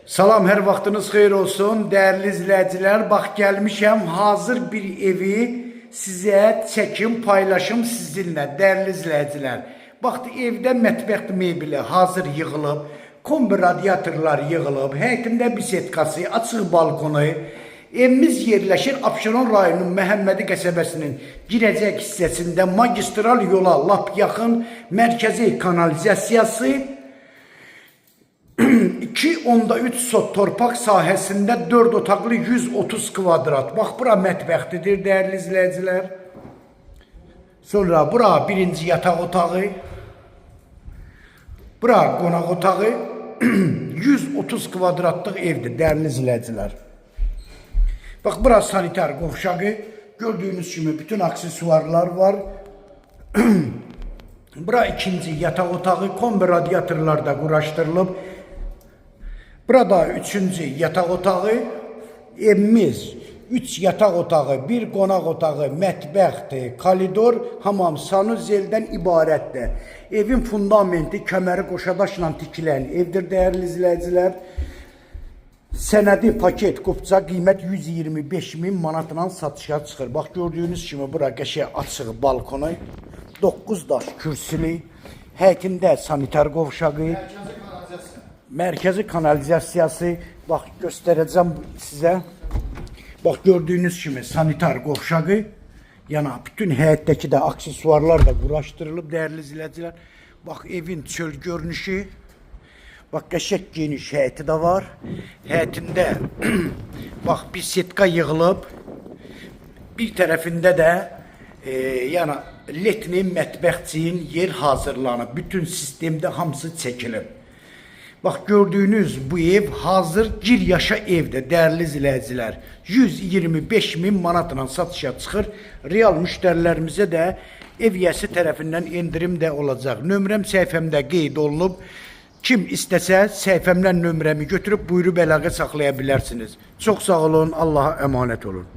Salam, hər vaxtınız xeyir olsun. Dəyərli izləyicilər, bax gəlmişəm hazır bir evi sizə çəkim, paylaşım sizinlə, dəyərli izləyicilər. Bax, evdə mətbəx mebeli hazır yığılıb, kombi radiatorlar yığılıb, həyətində bisetkası, açıq balkonu. Evimiz yerləşir Abşeron rayonunun Məhəmmədi qəsəbəsinin girəcək hissəsində magistral yola lap yaxın mərkəzi kanalizasiyası 2.3 sot torpaq sahəsində 4 otaqlı 130 kvadrat. Bax, bura mətbəxtidir, dəyərli izləyicilər. Sonra bura birinci yataq otağı. Bura qonaq otağı. 130 kvadratlıq evdir, dəyərli izləyicilər. Bax, bura sanitar qovşağı. Gördüyünüz kimi bütün aksesuarlar var. Bura ikinci yataq otağı. Kombi radiatorlar da quraşdırılıb. Burada üçüncü yataq otağı, evimiz 3 yataq otağı, 1 qonaq otağı, mətbəxdir, koridor, hamam, sanuzeldən ibarətdir. Evin fundamenti kəməri qoşadaşla tikilən evdir, dəyərli izləyicilər. Sənədi paket qupça qiymət 125.000 manatla satışa çıxır. Bax, gördüyünüz kimi bura qəşəng açıq balkonu, 9 daş kürsülü, həyətində sanitar qovşağı, mərkəzi kanalizasiyası, bax göstərəcəm sizə. Bax, gördüyünüz kimi sanitar qovşağı, yəni bütün həyətdəki də aksesuarlar da quraşdırılıb, dəyərli izləyicilər. Bax, evin çöl görünüşü, bax qəşəng geniş həyəti də var. Həyətində bax bir setka yığılıb, bir tərəfində də yəni letni mətbəxçiyin yer hazırlanıb, bütün sistemdə hamısı çəkilib. Bax, gördüyünüz bu ev hazır gir yaşa evdir, dəyərli izləyicilər. 125.000 manatla satışa çıxır. Real müştərilərimizə də ev yəsi tərəfindən endirim də olacaq. Nömrəm səhifəmdə qeyd olunub. Kim istəsə səhifəmdən nömrəmi götürüb buyurub əlaqə saxlaya bilərsiniz. Çox sağ olun, Allaha əmanət olun.